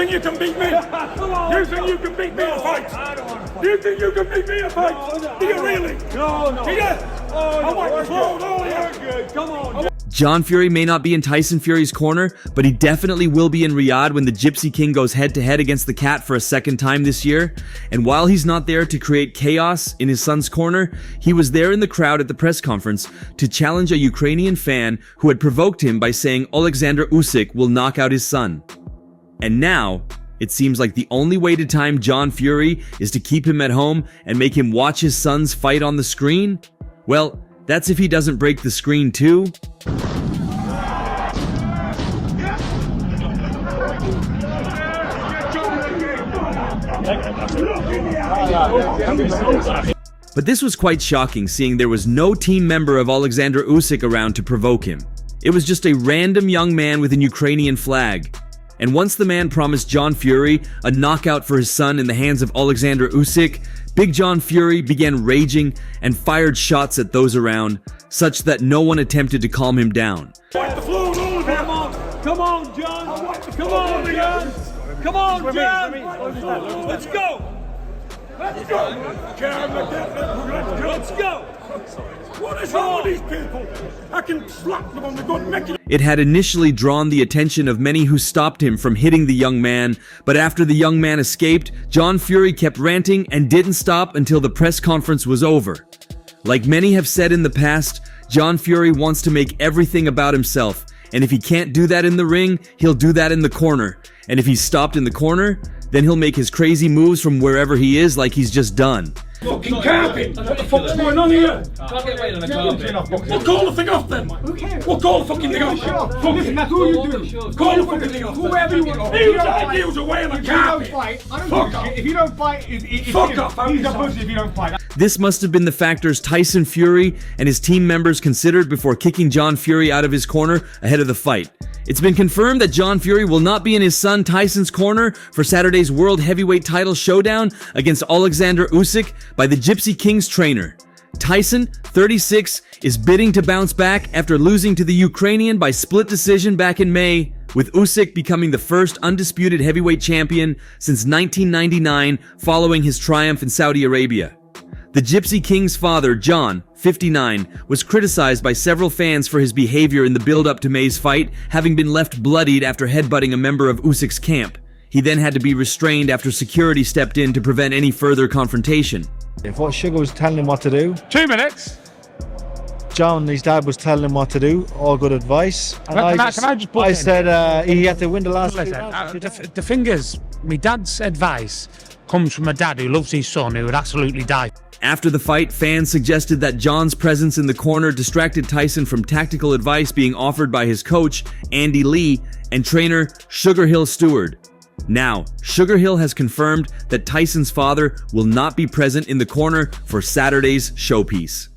think you can beat me? You think you can beat me in a fight? You think you can beat me in a fight? Do you really? No. Do you? I want to throw it all here. Come on. John Fury may not be in Tyson Fury's corner, but he definitely will be in Riyadh when the Gypsy King goes head-to-head against the Cat for a second time this year. And while he's not there to create chaos in his son's corner, he was there in the crowd at the press conference to challenge a Ukrainian fan who had provoked him by saying Alexander Usyk will knock out his son. And now, it seems like the only way to time John Fury is to keep him at home and make him watch his sons fight on the screen? Well, that's if he doesn't break the screen too. But this was quite shocking, seeing there was no team member of Alexander Usyk around to provoke him. It was just a random young man with an Ukrainian flag. And once the man promised John Fury a knockout for his son in the hands of Alexander Usyk, Big John Fury began raging and fired shots at those around, such that no one attempted to calm him down. Come on, John. Come on, John. Come on, John. Let's go. Let's go. What is wrong with these people? I can slap them on the good neck. It had initially drawn the attention of many who stopped him from hitting the young man, but after the young man escaped, John Fury kept ranting and didn't stop until the press conference was over. Like many have said in the past, John Fury wants to make everything about himself, and if he can't do that in the ring, he'll do that in the corner. And if he's stopped in the corner, then he'll make his crazy moves from wherever he is like he's just done. Fucking carpet! What the fuck's going on here? Can't get away on the carpet. Well, call the thing off then! Who cares? Well, call the fucking thing off! Listen, that's all you do. Call the fucking thing off! Whoever you want. He was away on the carpet! Fuck off! If you don't fight, Fuck off! he's a pussy if you don't fight. This must have been the factors Tyson Fury and his team members considered before kicking John Fury out of his corner ahead of the fight. It's been confirmed that John Fury will not be in his son Tyson's corner for Saturday's World Heavyweight title showdown against Alexander Usyk by the Gypsy King's trainer. Tyson, 36, is bidding to bounce back after losing to the Ukrainian by split decision back in May, with Usyk becoming the first undisputed heavyweight champion since 1999 following his triumph in Saudi Arabia. The Gypsy King's father, John, 59, was criticized by several fans for his behavior in the build-up to May's fight, having been left bloodied after headbutting a member of Usyk's camp. He then had to be restrained after security stepped in to prevent any further confrontation. If what Sugar was telling him what to do, 2 minutes. John, his dad was telling him what to do, all good advice. And I said he had to win the last Listen, two rounds. the thing is, my dad's advice comes from a dad who loves his son, who would absolutely die. After the fight, fans suggested that John's presence in the corner distracted Tyson from tactical advice being offered by his coach, Andy Lee, and trainer Sugar Hill Stewart. Now, Sugar Hill has confirmed that Tyson's father will not be present in the corner for Saturday's showpiece.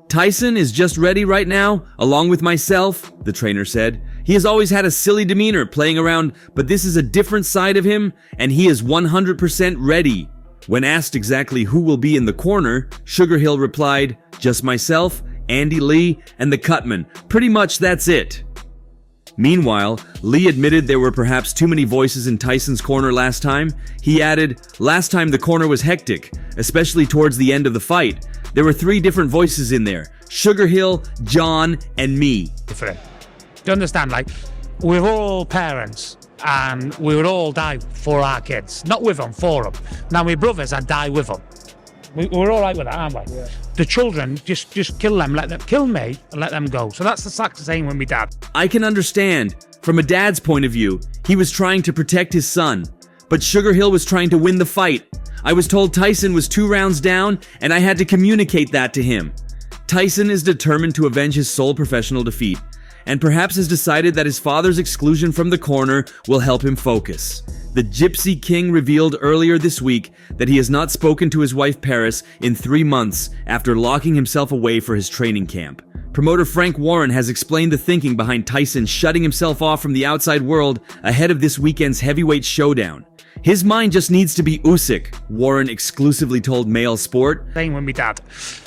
Tyson is just ready right now, along with myself, the trainer said. He has always had a silly demeanor playing around, but this is a different side of him, and he is 100% ready. When asked exactly who will be in the corner, Sugar Hill replied, just myself, Andy Lee, and the Cutman. Pretty much that's it. Meanwhile, Lee admitted there were perhaps too many voices in Tyson's corner last time. He added, last time the corner was hectic, especially towards the end of the fight. There were 3 different voices in there, Sugar Hill, John, and me. Do you understand? Like, we're all parents. And we would all die for our kids. Not with them, for them. Now, my brothers, I'd die with them. We're all right with that, aren't we? Yeah. The children, just kill them, let them kill me, and let them go. So that's the exact same with my dad. I can understand. From a dad's point of view, he was trying to protect his son. But Sugar Hill was trying to win the fight. I was told Tyson was 2 rounds down, and I had to communicate that to him. Tyson is determined to avenge his sole professional defeat, and perhaps has decided that his father's exclusion from the corner will help him focus. The Gypsy King revealed earlier this week that he has not spoken to his wife Paris in 3 months after locking himself away for his training camp. Promoter Frank Warren has explained the thinking behind Tyson shutting himself off from the outside world ahead of this weekend's heavyweight showdown. His mind just needs to be Usyk, Warren exclusively told Mail Sport. Saying with me dad,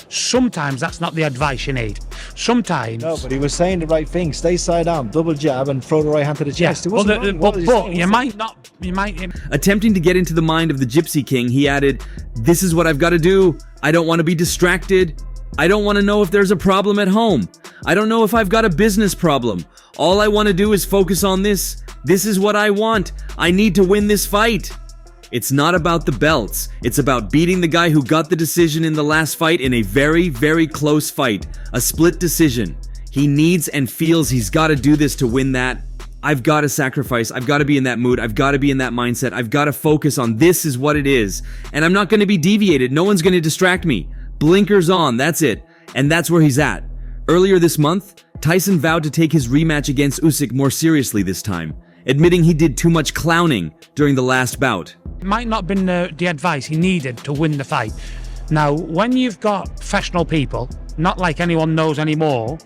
sometimes that's not the advice you need. Sometimes. No, but he was saying the right thing. Stay side arm, double jab, and throw the right hand to the chest. It wasn't wrong. What was he saying? You might not. You might. Attempting to get into the mind of the Gypsy King, he added, "This is what I've got to do. I don't want to be distracted. I don't want to know if there's a problem at home. I don't know if I've got a business problem. All I want to do is focus on this. This is what I want. I need to win this fight." It's not about the belts. It's about beating the guy who got the decision in the last fight in a very, very close fight. A split decision. He needs and feels he's got to do this to win that. I've got to sacrifice. I've got to be in that mood. I've got to be in that mindset. I've got to focus on this is what it is. And I'm not going to be deviated. No one's going to distract me. Blinkers on. That's it. And that's where he's at. Earlier this month, Tyson vowed to take his rematch against Usyk more seriously this time, admitting he did too much clowning during the last bout. It might not have been the advice he needed to win the fight. Now, when you've got professional people, not like anyone knows anymore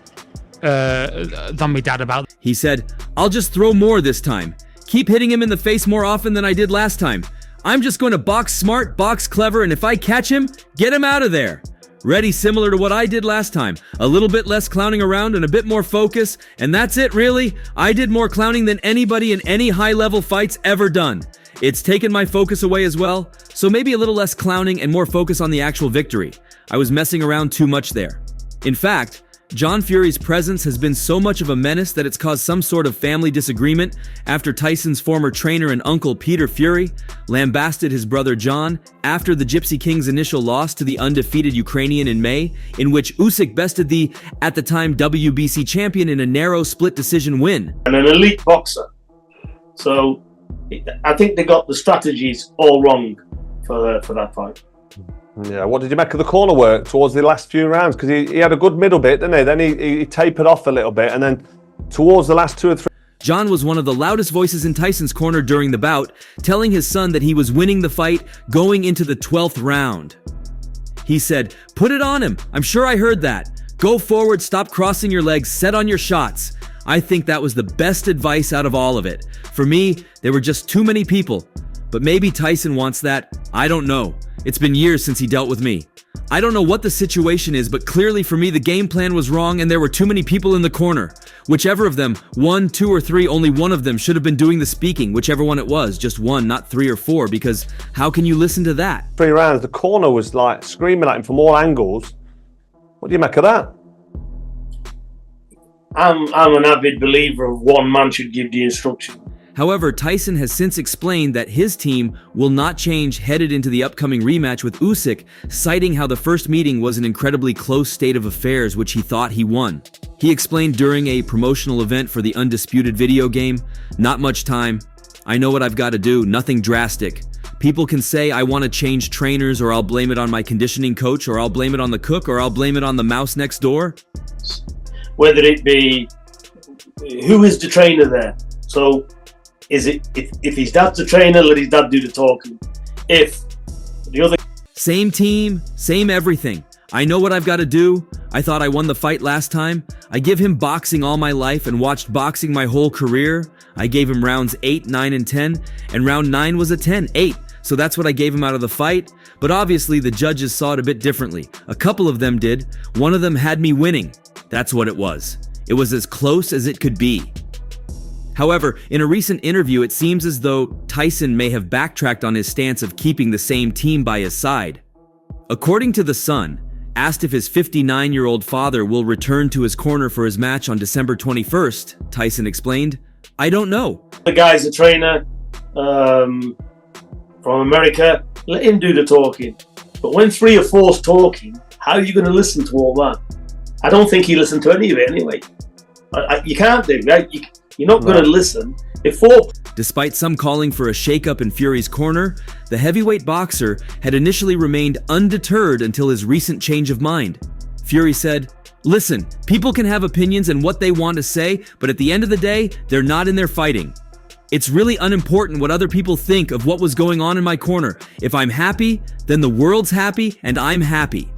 than my dad about. He said, "I'll just throw more this time. Keep hitting him in the face more often than I did last time. I'm just going to box smart, box clever, and if I catch him, get him out of there. Ready similar to what I did last time. A little bit less clowning around and a bit more focus, and that's it really. I did more clowning than anybody in any high-level fights ever done. It's taken my focus away as well, so maybe a little less clowning and more focus on the actual victory. I was messing around too much there." In fact, John Fury's presence has been so much of a menace that it's caused some sort of family disagreement after Tyson's former trainer and uncle Peter Fury lambasted his brother John after the Gypsy King's initial loss to the undefeated Ukrainian in May, in which Usyk bested the, at the time, WBC champion in a narrow split decision win. And an elite boxer. So I think they got the strategies all wrong for that fight. Yeah, what did you make of the corner work towards the last few rounds? Because he had a good middle bit, didn't he? Then he tapered off a little bit, and then towards the last 2 or 3... John was one of the loudest voices in Tyson's corner during the bout, telling his son that he was winning the fight going into the 12th round. He said, "Put it on him. I'm sure I heard that. Go forward, stop crossing your legs, set on your shots." I think that was the best advice out of all of it. For me, there were just too many people. But maybe Tyson wants that. I don't know. It's been years since he dealt with me. I don't know what the situation is, but clearly for me the game plan was wrong and there were too many people in the corner. Whichever of them, 1, 2, or 3, only one of them should have been doing the speaking, whichever one it was, just one, not 3 or 4, because how can you listen to that? 3 rounds, the corner was like screaming at him from all angles. What do you make of that? I'm an avid believer of one man should give the instruction. However, Tyson has since explained that his team will not change headed into the upcoming rematch with Usyk, citing how the first meeting was an incredibly close state of affairs which he thought he won. He explained during a promotional event for the Undisputed video game, "Not much time. I know what I've got to do, nothing drastic. People can say I want to change trainers, or I'll blame it on my conditioning coach, or I'll blame it on the cook, or I'll blame it on the mouse next door." Whether it be, who is the trainer there? So, is it if his dad's the trainer, let his dad do the talking. If the other... Same team, same everything. I know what I've got to do. I thought I won the fight last time. I give him boxing all my life and watched boxing my whole career. I gave him rounds 8, 9, and 10, and round 9 was a 10, 8. So that's what I gave him out of the fight. But obviously the judges saw it a bit differently. A couple of them did. One of them had me winning. That's what it was. It was as close as it could be. However, in a recent interview, it seems as though Tyson may have backtracked on his stance of keeping the same team by his side. According to The Sun, asked if his 59-year-old father will return to his corner for his match on December 21st, Tyson explained, "I don't know." The guy's a trainer from America, let him do the talking. But when 3 or 4's talking, how are you going to listen to all that? I don't think he listened to any of it anyway. You can't do, right? You're not going to listen. Despite some calling for a shakeup in Fury's corner, the heavyweight boxer had initially remained undeterred until his recent change of mind. Fury said, "Listen, people can have opinions and what they want to say, but at the end of the day, they're not in there fighting. It's really unimportant what other people think of what was going on in my corner. If I'm happy, then the world's happy and I'm happy.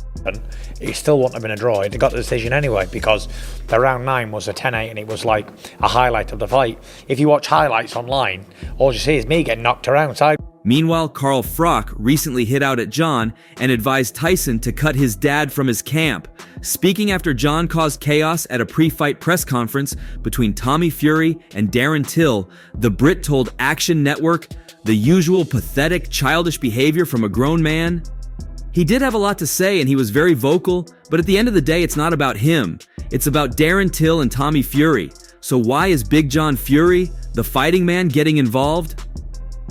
it still wouldn't have been a draw. It got the decision anyway because the round 9 was a 10-8 and it was like a highlight of the fight. If you watch highlights online, all you see is me getting knocked around side. Meanwhile, Carl Froch recently hit out at John and advised Tyson to cut his dad from his camp, speaking after John caused chaos at a pre-fight press conference between Tommy Fury and Darren Till. The Brit told Action Network, "The usual pathetic, childish behavior from a grown man." He did have a lot to say and he was very vocal, but at the end of the day, it's not about him. It's about Darren Till and Tommy Fury. So why is Big John Fury, the fighting man, getting involved?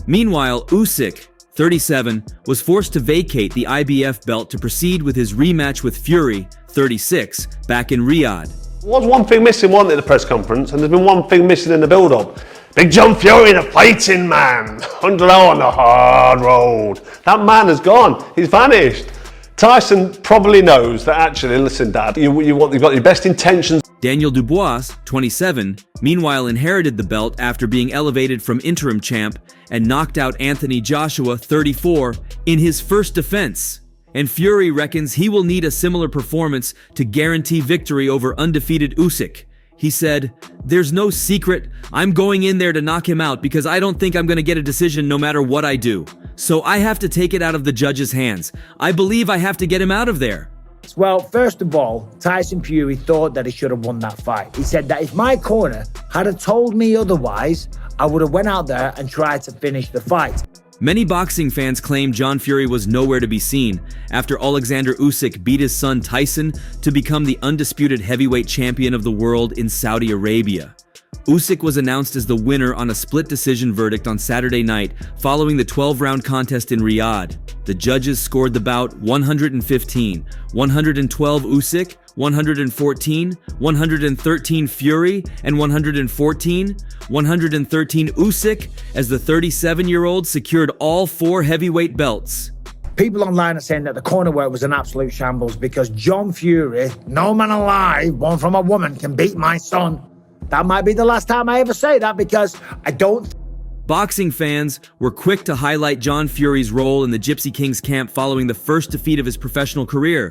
Meanwhile, Usyk, 37, was forced to vacate the IBF belt to proceed with his rematch with Fury, 36, back in Riyadh. There was one thing missing, wasn't it, at the press conference, and there's been one thing missing in the build-up. Big John Fury, the fighting man, on the hard road. That man has gone. He's vanished. Tyson probably knows that actually, listen, Dad, you've got your best intentions. Daniel Dubois, 27, meanwhile inherited the belt after being elevated from interim champ and knocked out Anthony Joshua, 34, in his first defense. And Fury reckons he will need a similar performance to guarantee victory over undefeated Usyk. He said, "There's no secret. I'm going in there to knock him out because I don't think I'm going to get a decision no matter what I do. So I have to take it out of the judge's hands. I believe I have to get him out of there." Well, first of all, Tyson Fury thought that he should have won that fight. He said that if my corner had told me otherwise, I would have went out there and tried to finish the fight. Many boxing fans claim John Fury was nowhere to be seen after Alexander Usyk beat his son Tyson to become the undisputed heavyweight champion of the world in Saudi Arabia. Usyk was announced as the winner on a split decision verdict on Saturday night following the 12-round contest in Riyadh. The judges scored the bout 115, 112 Usyk, 114, 113 Fury, and 113 Usyk, as the 37-year-old secured all 4 heavyweight belts. People online are saying that the corner work was an absolute shambles because John Fury, no man alive born from a woman, can beat my son. That might be the last time I ever say that because I don't. Boxing fans were quick to highlight John Fury's role in the Gypsy King's camp following the first defeat of his professional career.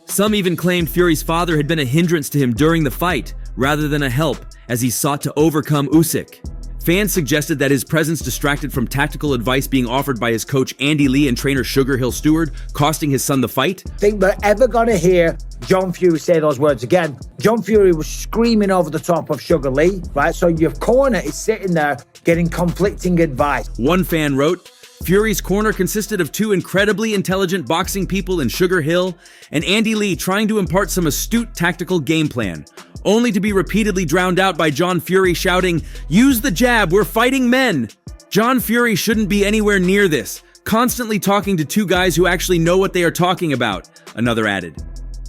Some even claimed Fury's father had been a hindrance to him during the fight, rather than a help, as he sought to overcome Usyk. Fans suggested that his presence distracted from tactical advice being offered by his coach Andy Lee and trainer Sugar Hill Stewart, costing his son the fight. Think we're ever going to hear John Fury say those words again. John Fury was screaming over the top of Sugar Lee, right? So your corner is sitting there getting conflicting advice. One fan wrote, Fury's corner consisted of 2 incredibly intelligent boxing people in Sugar Hill and Andy Lee trying to impart some astute tactical game plan, only to be repeatedly drowned out by John Fury shouting, "Use the jab, we're fighting men!" John Fury shouldn't be anywhere near this, constantly talking to 2 guys who actually know what they are talking about, another added.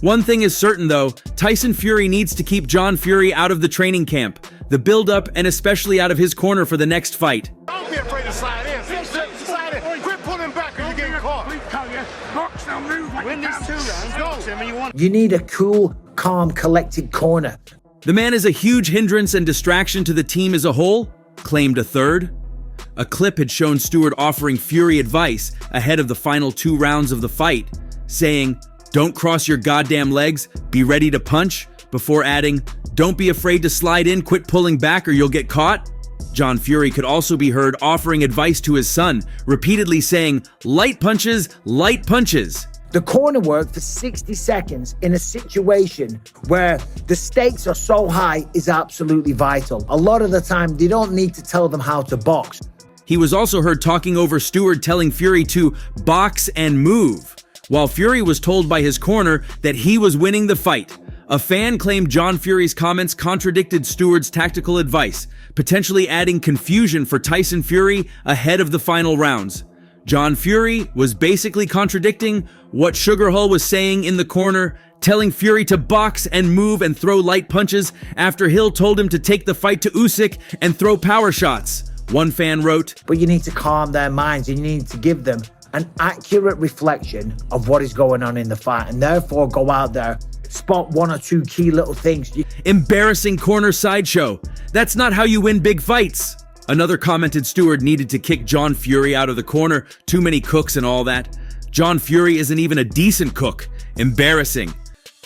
One thing is certain though, Tyson Fury needs to keep John Fury out of the training camp, the build-up, and especially out of his corner for the next fight. Don't be afraid to slide in. Slide in. Quit pulling back or you're getting caught. Please tell you. Box now, move like win these 2 rounds. You need a cool, calm, collected corner. The man is a huge hindrance and distraction to the team as a whole, claimed a third. A clip had shown Stewart offering Fury advice ahead of the final 2 rounds of the fight, saying, "Don't cross your goddamn legs, be ready to punch," before adding, "Don't be afraid to slide in, quit pulling back or you'll get caught." John Fury could also be heard offering advice to his son, repeatedly saying, "Light punches, light punches." The corner work for 60 seconds in a situation where the stakes are so high is absolutely vital. A lot of the time, they don't need to tell them how to box. He was also heard talking over Stewart telling Fury to box and move, while Fury was told by his corner that he was winning the fight. A fan claimed John Fury's comments contradicted Stewart's tactical advice, potentially adding confusion for Tyson Fury ahead of the final rounds. John Fury was basically contradicting what Sugar Hill was saying in the corner, telling Fury to box and move and throw light punches after Hill told him to take the fight to Usyk and throw power shots. One fan wrote, "But you need to calm their minds and you need to give them an accurate reflection of what is going on in the fight and therefore go out there, spot 1 or 2 key little things." Embarrassing corner sideshow. That's not how you win big fights. Another commented Stewart needed to kick John Fury out of the corner, too many cooks and all that. John Fury isn't even a decent cook. Embarrassing.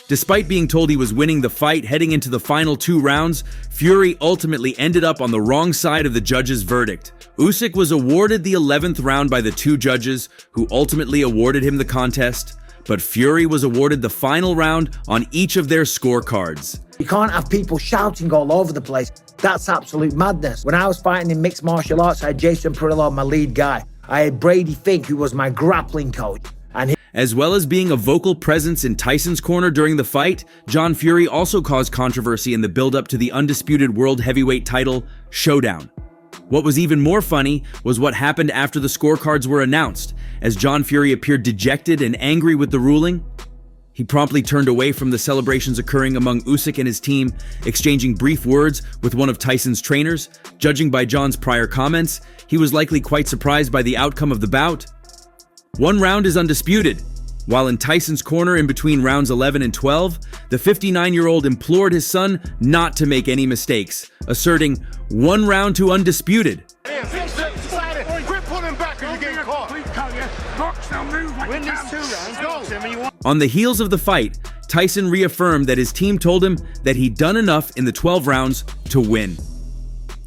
Despite being told he was winning the fight heading into the final 2 rounds, Fury ultimately ended up on the wrong side of the judge's verdict. Usyk was awarded the 11th round by the 2 judges, who ultimately awarded him the contest, but Fury was awarded the final round on each of their scorecards. You can't have people shouting all over the place. That's absolute madness. When I was fighting in mixed martial arts, I had Jason Perillo, my lead guy. I had Brady Fink, who was my grappling coach. As well as being a vocal presence in Tyson's corner during the fight, John Fury also caused controversy in the build-up to the undisputed world heavyweight title showdown. What was even more funny was what happened after the scorecards were announced. As John Fury appeared dejected and angry with the ruling, he promptly turned away from the celebrations occurring among Usyk and his team, exchanging brief words with one of Tyson's trainers. Judging by John's prior comments, he was likely quite surprised by the outcome of the bout. 1 round is undisputed. While in Tyson's corner in between rounds 11 and 12, the 59-year-old implored his son not to make any mistakes, asserting 1 round to undisputed. Quit pulling back or you're getting caught. Win these 2 rounds, go. On the heels of the fight, Tyson reaffirmed that his team told him that he'd done enough in the 12 rounds to win.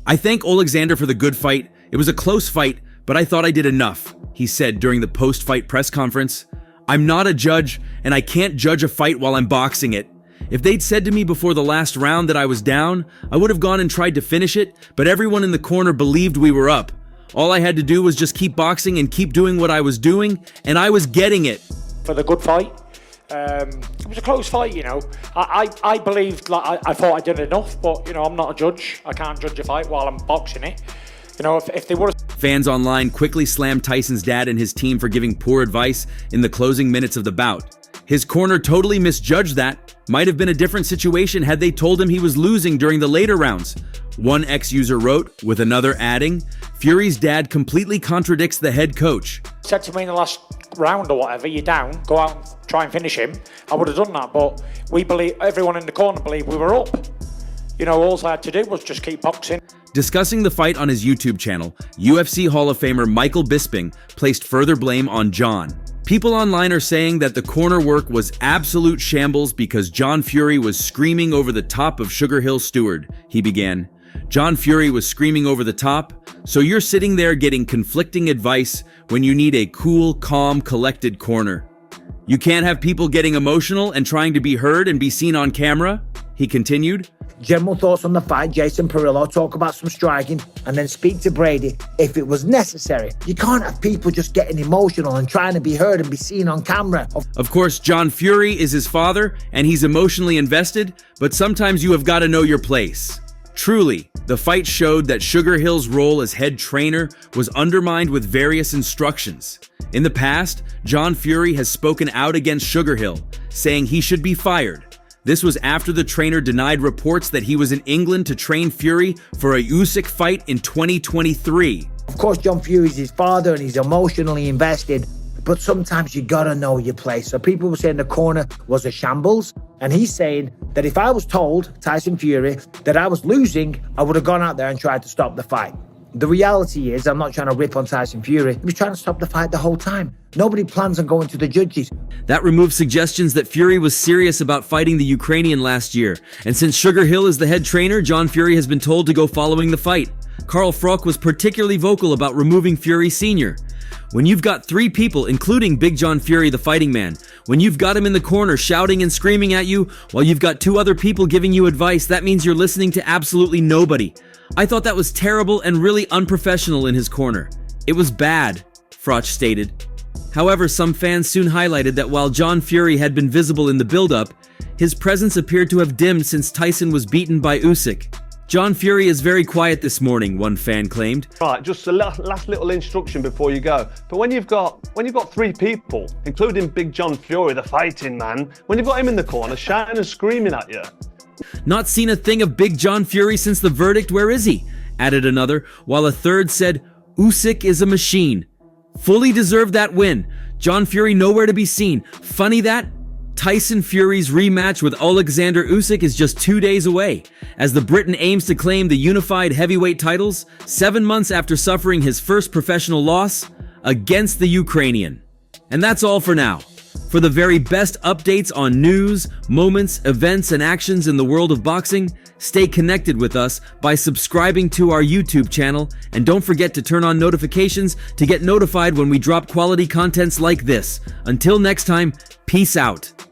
"I thank Alexander for the good fight. It was a close fight, but I thought I did enough," he said during the post-fight press conference. "I'm not a judge, and I can't judge a fight while I'm boxing it. If they'd said to me before the last round that I was down, I would have gone and tried to finish it, but everyone in the corner believed we were up. All I had to do was just keep boxing and keep doing what I was doing, and I was getting it." For the good fight. It was a close fight, you know. I believed, like, I thought I did enough, but, you know, I'm not a judge. I can't judge a fight while I'm boxing it. You know, if they would have... Fans online quickly slammed Tyson's dad and his team for giving poor advice in the closing minutes of the bout. His corner totally misjudged that. Might have been a different situation had they told him he was losing during the later rounds. One ex-user wrote, with another adding, "Fury's dad completely contradicts the head coach." Said to me in the last round or whatever, "You're down, go out and try and finish him." I would have done that, but we believe, everyone in the corner believed we were up. You know, all I had to do was just keep boxing. Discussing the fight on his YouTube channel, UFC Hall of Famer Michael Bisping placed further blame on John. People online are saying that the corner work was absolute shambles because John Fury was screaming over the top of Sugar Hill Stewart. He began, "John Fury was screaming over the top, so you're sitting there getting conflicting advice when you need a cool, calm, collected corner. You can't have people getting emotional and trying to be heard and be seen on camera," he continued. General thoughts on the fight, Jason Perillo, talk about some striking, and then speak to Brady if it was necessary. You can't have people just getting emotional and trying to be heard and be seen on camera. Of course, John Fury is his father, and he's emotionally invested, but sometimes you have got to know your place. Truly, the fight showed that Sugar Hill's role as head trainer was undermined with various instructions. In the past, John Fury has spoken out against Sugar Hill, saying he should be fired. This was after the trainer denied reports that he was in England to train Fury for a Usyk fight in 2023. Of course, John Fury's his father and he's emotionally invested, but sometimes you gotta know your place. So people were saying the corner was a shambles, and he's saying that if I was told, Tyson Fury, that I was losing, I would have gone out there and tried to stop the fight. The reality is, I'm not trying to rip on Tyson Fury. He was trying to stop the fight the whole time. Nobody plans on going to the judges. That removed suggestions that Fury was serious about fighting the Ukrainian last year. And since Sugar Hill is the head trainer, John Fury has been told to go following the fight. Carl Froch was particularly vocal about removing Fury Sr. When you've got 3 people, including Big John Fury, the fighting man, when you've got him in the corner shouting and screaming at you, while you've got 2 other people giving you advice, that means you're listening to absolutely nobody. I thought that was terrible and really unprofessional in his corner. It was bad, Froch stated. However, some fans soon highlighted that while John Fury had been visible in the build-up, his presence appeared to have dimmed since Tyson was beaten by Usyk. John Fury is very quiet this morning, one fan claimed. Right, just a last little instruction before you go. But when you've got 3 people, including Big John Fury, the fighting man, when you've got him in the corner shouting and screaming at you. "Not seen a thing of Big John Fury since the verdict, where is he?" added another, while a third said, "Usyk is a machine. Fully deserved that win. John Fury nowhere to be seen. Funny that Tyson Fury's rematch with Alexander Usyk is just 2 days away, as the Briton aims to claim the unified heavyweight titles 7 months after suffering his first professional loss against the Ukrainian." And that's all for now. For the very best updates on news, moments, events, and actions in the world of boxing, stay connected with us by subscribing to our YouTube channel, and don't forget to turn on notifications to get notified when we drop quality contents like this. Until next time, peace out.